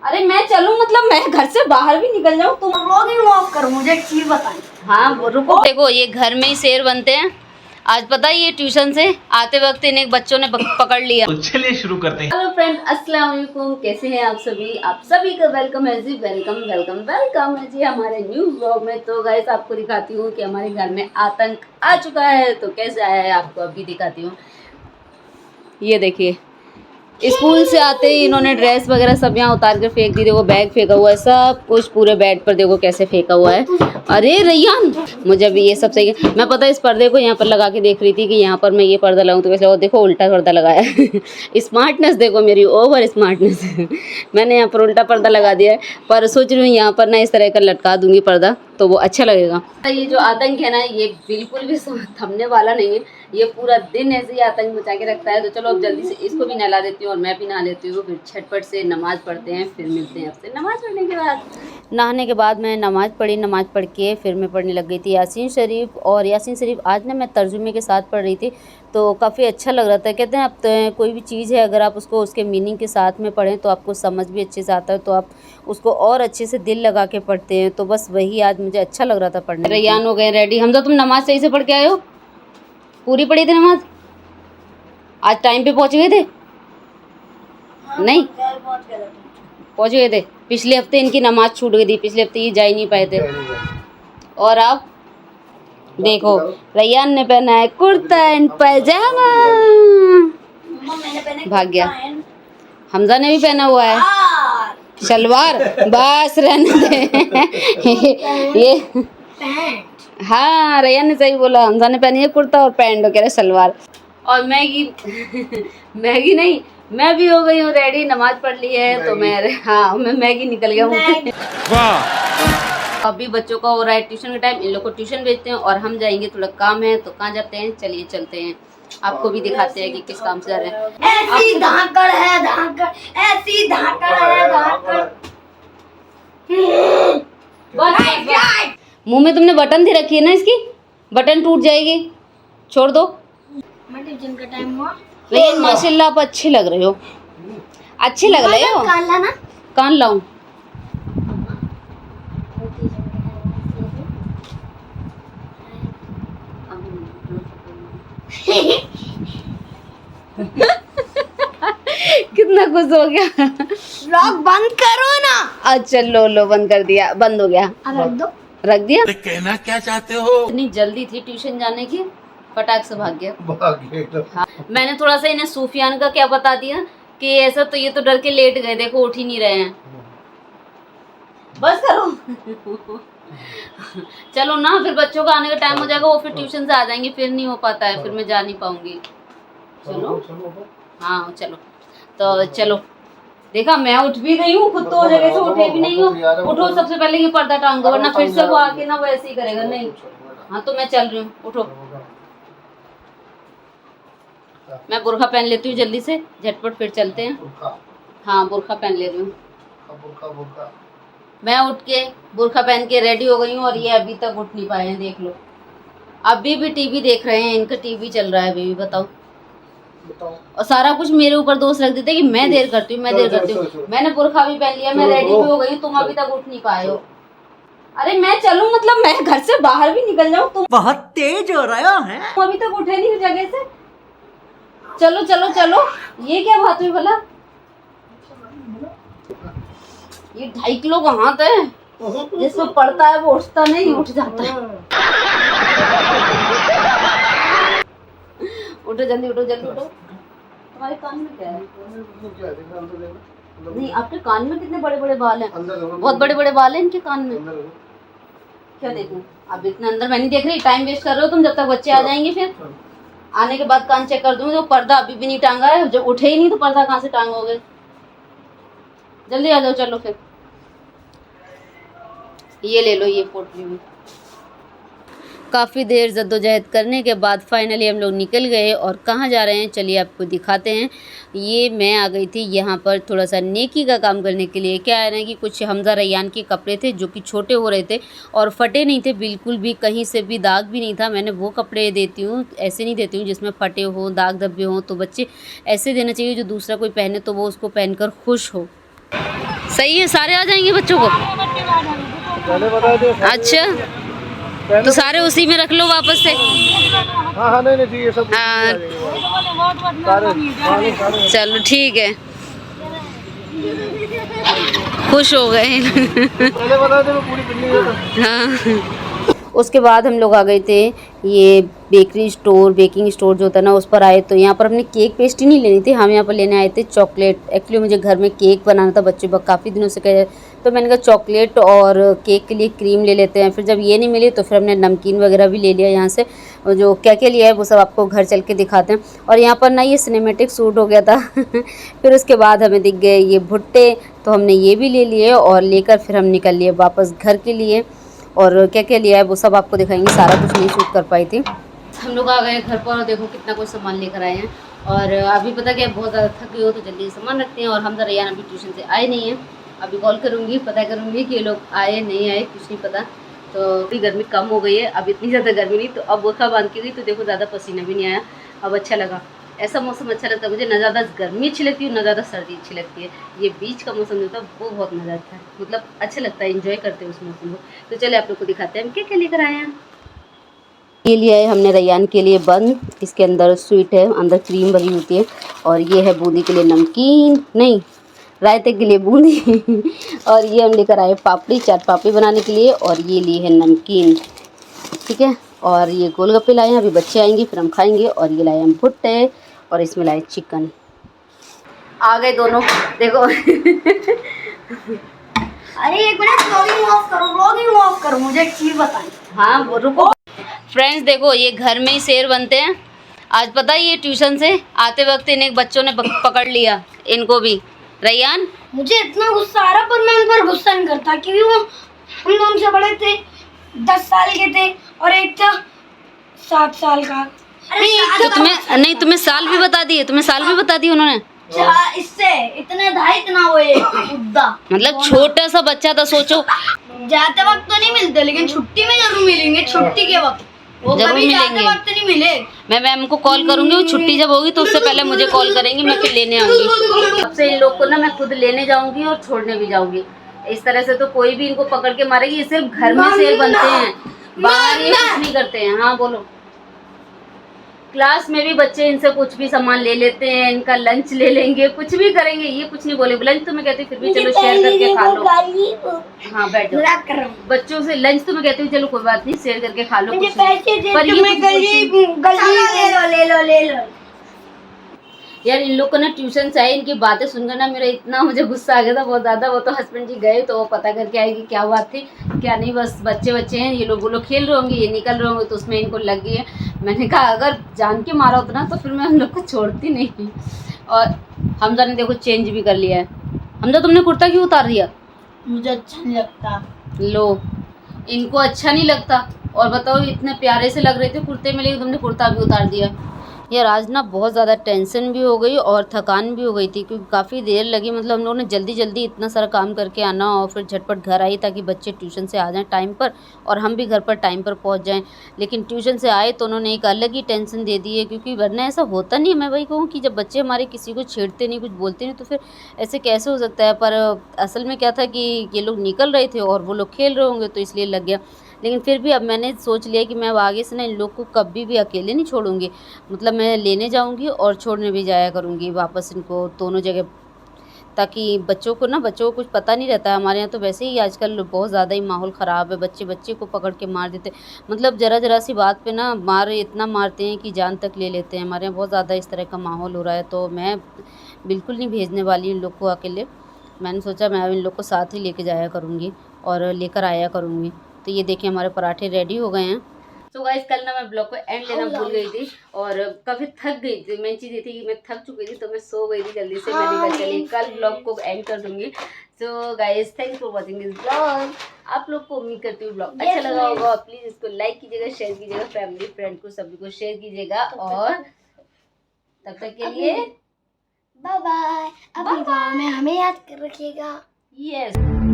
अरे मैं चलूं मतलब मैं घर से बाहर भी निकल जाऊं, तुम व्लॉगिंग ऑफ करो, मुझे एक चीज बताई। हाँ रुको, देखो ये घर में ही शेर बनते हैं। आज पता है ये ट्यूशन से आते वक्त इन्हें बच्चों ने पकड़ लिया। तो चलिए शुरू करते हैं। हेलो फ्रेंड, अस्सलाम वालेकुम, कैसे हैं आप सभी? आप सभी का वेलकम है जी, वेलकम वेलकम वेलकम है जी हमारे न्यू व्लॉग में। तो गाइस आपको दिखाती हूँ कि हमारे घर में आतंक आ चुका है। तो कैसे आया है आपको अभी दिखाती हूँ। ये देखिए, स्कूल से आते ही इन्होंने ड्रेस वगैरह सब यहाँ उतार कर फेंक दी। देखो बैग फेंका हुआ है, सब कुछ पूरे बेड पर देखो कैसे फेंका हुआ है। अरे रैयान, मुझे अभी ये सब सही है। मैं पता है इस पर्दे को यहाँ पर लगा के देख रही थी कि यहाँ पर मैं ये पर्दा लगाऊं तो वैसे, और देखो उल्टा पर्दा लगाया है। स्मार्टनेस देखो मेरी, ओवर स्मार्टनेस। मैंने यहाँ पर उल्टा पर्दा लगा दिया है, पर सोच रही हूँ यहाँ पर ना इस तरह का लटका दूंगी पर्दा, तो वो अच्छा लगेगा। ये जो आतंक है ना, ये बिल्कुल भी थमने वाला नहीं है। ये पूरा दिन ऐसे ही आतंक मचा के रखता है। तो चलो अब जल्दी से इसको भी नहला देती हूँ और मैं भी नहा लेती हूँ, फिर झटपट से नमाज़ पढ़ते हैं। फिर मिलते हैं आपसे नमाज़ पढ़ने के बाद। नहाने के बाद मैं नमाज़ पढ़ी, नमाज़ पढ़ के फिर मैं पढ़ने लग गई थी यासीन शरीफ। और यासीन शरीफ आज ना मैं तर्जुमे के साथ पढ़ रही थी, तो काफ़ी अच्छा लग रहा था। कहते हैं आप तो कोई भी चीज़ है अगर आप उसको उसके मीनिंग के साथ में पढ़ें तो आपको समझ भी अच्छे से आता है, तो आप उसको और अच्छे से दिल लगा के पढ़ते हैं। तो बस वही आज मुझे अच्छा लग रहा था पढ़ने। रैयान हो गए रेडी। हमजा तुम नमाज़ सही से पढ़ के आए हो? पूरी पढ़ी थी नमाज़? आज टाइम पे पहुँच गए थे? नहीं पहुँच गए थे। पिछले हफ्ते इनकी नमाज़ छूट गई थी, पिछले हफ्ते ये जा ही नहीं पाए थे। और आप देखो रैयान ने पहना है कुर्ता एंड पैजामा, भाग गया। हमजा ने भी पहना हुआ है शलवार, बस रहने दे। ये हाँ रैयान ने सही बोला, हमजा ने पहनी है कुर्ता और पैंट कह रहे सलवार। और मैगी मैगी नहीं, मैं भी हो गई हूँ रेडी, नमाज पढ़ ली है तो मैं मैगी निकल गया हूँ। अभी बच्चों का हो रहा है ट्यूशन का टाइम, इन लोग को ट्यूशन भेजते हैं और हम जाएंगे, थोड़ा काम है। तो कहाँ जाते हैं, चलिए चलते हैं, आपको भी दिखाते हैं कि किस काम से जा रहे हैं। ऐसी धाकड़ है धाकड़, ऐसी धाकड़ है धाकड़। बस मुंह में तुमने बटन दे रखी है ना, इसकी बटन टूट जाएगी, छोड़ दो। मैं ट्यूशन का टाइम हुआ, लेकिन माशाल्लाह आप अच्छे लग रहे हो, अच्छे लग रहे हो। कान लाना, कान लाऊं? कितना खुश हो गया। व्लॉग बंद करो ना। अच्छा लो बंद कर दिया, बंद हो गया। रख दो, रख दिया। कहना क्या चाहते हो? इतनी जल्दी थी ट्यूशन जाने की, फटाक से भाग गया। हाँ, मैंने थोड़ा सा इन्हें सूफियान का क्या बता दिया कि ऐसा, तो ये तो डर के लेट गए, देखो उठ ही नहीं रहे हैं। बस करो। चलो ना, फिर बच्चों का आने का टाइम हो जाएगा, वो फिर ट्यूशन से आ जाएंगे, फिर नहीं हो पाता है, फिर मैं जा नहीं पाऊंगी। चलो हाँ चलो, तो चलो। देखा मैं उठ भी गई हूँ, खुद तो जगह से उठे भी नहीं हो। उठो, सबसे पहले ये पर्दा टांग दो, वरना फिर से वो आके ना वो ऐसे ही करेगा। नहीं हाँ, तो मैं चल रही हूँ, उठो। मैं बुरखा पहन लेती हूँ जल्दी से, झटपट फिर चलते हैं। हाँ बुरखा पहन ले रही हूँ। मैं उठ के बुरखा पहन के रेडी हो गई हूँ और ये अभी तक उठ नहीं पाए हैं, देख लो। अभी भी टीवी देख रहे हैं, इनका टीवी चल रहा है अभी भी। बताओ। और सारा कुछ मेरे ऊपर दोष रख देते कि मैं देर करती हूँ, मैं देर करती हूँ। मैंने बुरखा भी पहन लिया, मैं रेडी भी हो गई, तुम अभी तक उठ नहीं पाए हो। अरे मैं चलूं मतलब मैं घर से बाहर भी निकल जाऊं, तुम बहुत तेज हो रहा है। तुम अभी तक उठे नहीं जगह से। चलो चलो चलो, ये क्या बात हुई भला? ये 2.5 किलो का हाथ है, जिसमें पड़ता है वो उठता नहीं, उठ जाता है। उठो जल्दी, उठो जल्दी उठो। तुम्हारे कान में क्या है? नहीं, आपके कान में कितने बड़े बड़े बाल हैं, बहुत बड़े बड़े बाल हैं इनके कान में। क्या देखूं? अब इतने अंदर मैं नहीं देख रही, टाइम वेस्ट कर रहे हो तुम। जब तक बच्चे आ जाएंगे फिर आने के बाद कान चेक कर दूंगी। तो पर्दा अभी भी नहीं टांगा है, जब उठे ही नहीं तो पर्दा कहाँ से टांगोगे? जल्दी आ जाओ, चलो फिर। ये ले लो, ये पोटली भी। काफ़ी देर जद्दोजहद करने के बाद फाइनली हम लोग निकल गए। और कहाँ जा रहे हैं चलिए आपको दिखाते हैं। ये मैं आ गई थी यहाँ पर थोड़ा सा नेकी का काम करने के लिए। क्या है ना कि कुछ हमजा रैयान के कपड़े थे जो कि छोटे हो रहे थे और फटे नहीं थे बिल्कुल भी, कहीं से भी दाग भी नहीं था। मैंने वो कपड़े देती हूँ, ऐसे नहीं देती हूँ जिसमें फटे हो, दाग धब्बे हों। तो बच्चे ऐसे देना चाहिए जो दूसरा कोई पहने तो वो उसको पहनकर खुश हो। सही है, सारे आ जाएंगे बच्चों को। पहले बता दे। अच्छा तो सारे उसी में रख लो वापस से। हाँ नहीं ठीक है सब सारे। चलो ठीक है, खुश हो गए। पहले बता दे पूरी बिल्डिंग। हाँ उसके बाद हम लोग आ गए थे ये बेकरी स्टोर, बेकिंग स्टोर जो होता है ना, उस पर आए। तो यहाँ पर हमने केक पेस्ट्री नहीं लेनी थी, हम यहाँ पर लेने आए थे चॉकलेट। एक्चुअली मुझे घर में केक बनाना था, बच्चे काफ़ी दिनों से कहे, तो मैंने कहा चॉकलेट और केक के लिए क्रीम ले लेते हैं। फिर जब ये नहीं मिली तो फिर हमने नमकीन वगैरह भी ले लिया यहाँ से। जो क्या क्या लिया है वो सब आपको घर चल के दिखाते हैं। और यहाँ पर ना ये सिनेमेटिक शूट हो गया था। फिर उसके बाद हमें दिख गए ये भुट्टे, तो हमने ये भी ले लिए और लेकर फिर हम निकल लिए वापस घर के लिए। और क्या क्या लिया है वो सब आपको दिखाएंगे, सारा कुछ नहीं शूट कर पाई थी। हम लोग आ गए घर पर और देखो कितना कुछ सामान लेकर आए हैं। और अभी पता क्या बहुत ज़्यादा थक गए हो तो जल्दी सामान रखते हैं। और हम रैयान अभी ट्यूशन से आए नहीं हैं, अभी कॉल करूँगी, पता करूँगी कि ये लोग आए नहीं आए, कुछ नहीं पता। तो अभी गर्मी कम हो गई है, अब इतनी ज़्यादा गर्मी नहीं। तो अब बुर्खा बांध के गई तो देखो ज़्यादा पसीना भी नहीं आया, अब अच्छा लगा। ऐसा मौसम अच्छा लगता है मुझे, ना ज़्यादा गर्मी अच्छी लगती है ना ज़्यादा सर्दी अच्छी लगती है। ये बीच का मौसम जो होता है वो बहुत मज़ा आता है, मतलब अच्छा लगता है, एंजॉय करते हैं उस मौसम को। तो चलिए आप लोग को दिखाते हैं हम क्या क्या लेकर आए हैं। ये लिया है हमने रैयान के लिए बन, इसके अंदर स्वीट है, अंदर क्रीम भरी होती है। और ये है बूंदी के लिए नमकीन, नहीं रायते के लिए बूंदी। और ये हम लेकर आए पापड़ी, चाट पापड़ी बनाने के लिए। और ये लिए है नमकीन, ठीक है। और ये गोलगप्पे लाए हैं, अभी बच्चे आएंगे फिर हम खाएंगे। और ये लाए हम भुट्टे और इसमें लाए चिकन। आ गए दोनों, देखो। अरे एक मिनट, व्लॉगिंग ऑफ करो, मुझे एक चीज बतानी। हाँ वो रुको। फ्रेंड्स देखो ये घर में ही शेर बनते हैं। आज पता है ये ट्यूशन से आते वक्त इन्हें बच्चों ने पकड़ लिया, इनको भी। रैयान मुझे इतना गुस्सा आ रहा, पर मैं उन पर गुस्सा नहीं करता क्योंकि वो हम दोनों से बड़े थे, 10 साल के थे और एक था 7 साल का। तो तुम्हें साल भी बता दिए, उन्होंने। इससे इतने था, इतना वो उद्दा, मतलब छोटा सा बच्चा था, सोचो। जाते वक्त तो नहीं मिलते लेकिन छुट्टी में जरूर मिलेंगे, छुट्टी के वक्त वो जरूर कभी मिलेंगे। जाते वक्त नहीं मिले। मैं मैम को कॉल करूंगी, वो छुट्टी जब होगी तो उससे पहले मुझे कॉल करेंगी, मैं फिर लेने आऊंगी। अब से इन लोग को ना मैं खुद लेने जाऊंगी और छोड़ने भी जाऊंगी। इस तरह से तो कोई भी इनको पकड़ के मारेगी, ये सिर्फ घर में शेर बनते हैं, बाहर ये कुछ नहीं करते हैं। हाँ बोलो। क्लास में भी बच्चे इनसे कुछ भी सामान ले लेते हैं, इनका लंच ले लेंगे, कुछ भी करेंगे, ये कुछ नहीं बोले। लंच तो मैं कहती हूँ फिर भी चलो शेयर करके खा लो। हाँ बैठो, बच्चों से लंच तो मैं कहती हूँ चलो कोई बात नहीं, शेयर करके खा लो। पर ले लो। यार इन लोग को ना ट्यूशन से आए, इनकी बातें सुनकर ना मेरा इतना मुझे गुस्सा आ गया था बहुत ज़्यादा। वो तो हस्बैंड जी गए तो वो पता करके आए कि क्या बात थी क्या नहीं। बस बच्चे हैं, ये लोग खेल रहे होंगे, ये निकल रहे होंगे तो उसमें इनको लग गई है। मैंने कहा अगर जान के मारा होता ना तो फिर मैं उन लोग को छोड़ती नहीं। और हमजा ने देखो चेंज भी कर लिया है। हमजा तुमने कुर्ता क्यों उतार दिया? मुझे अच्छा नहीं लगता। लो इनको अच्छा नहीं लगता, और बताओ इतने प्यारे से लग रहे थे कुर्ते में, लेकिन तुमने कुर्ता भी उतार दिया। यार आज ना बहुत ज़्यादा टेंशन भी हो गई और थकान भी हो गई थी, क्योंकि काफ़ी देर लगी। मतलब हम लोगों ने जल्दी जल्दी इतना सारा काम करके आना और फिर झटपट घर आई ताकि बच्चे ट्यूशन से आ जाएं टाइम पर और हम भी घर पर टाइम पर पहुंच जाएं। लेकिन ट्यूशन से आए तो उन्होंने एक अलग ही टेंशन दे दी है, क्योंकि वरना ऐसा होता नहीं है। मैं वही कहूँ कि जब बच्चे हमारे किसी को छेड़ते नहीं, कुछ बोलते नहीं, तो फिर ऐसे कैसे हो सकता है। पर असल में क्या था कि ये लोग निकल रहे थे और वो लोग खेल रहे होंगे तो इसलिए लग गया। लेकिन फिर भी अब मैंने सोच लिया कि मैं अब आगे से ना इन लोग को कभी भी अकेले नहीं छोड़ूंगी। मतलब मैं लेने जाऊंगी और छोड़ने भी जाया करूंगी वापस इनको दोनों जगह, ताकि बच्चों को कुछ पता नहीं रहता है। हमारे यहाँ तो वैसे ही आजकल बहुत ज़्यादा ही माहौल ख़राब है, बच्चे को पकड़ के मार देते। मतलब ज़रा सी बात पे ना इतना मारते हैं कि जान तक ले लेते हैं। हमारे यहाँ बहुत ज़्यादा इस तरह का माहौल हो रहा है, तो मैं बिल्कुल नहीं भेजने वाली इन लोग को अकेले। मैंने सोचा मैं इन लोग को साथ ही लेके जाया करूँगी और लेकर आया करूँगी। तो ये देखिए हमारे पराठे रेडी हो गए हैं। तो गाइस कल ना मैं ब्लॉग को एंड लेना भूल गई थी और काफ़ी थक गई थी। मेन चीज़ ये थी कि मैं थक चुकी थी, तो मैं सो गई थी जल्दी से। मैंने कहा चलिए कल ब्लॉग को एंड कर दूंगी। So guys thanks for watching this blog. आप लोग को उम्मीद करती हूँ ब्लॉग अच्छा लगा होगा। प्लीज़ इसको लाइक कीजिएगा, शेयर कीजिएगा, फैमिली फ्रेंड को सभी को शेयर कीजिएगा। और तब तक के लिए बाय बाय। अपनी दुआ में हमें याद कर रखिएगा। यस।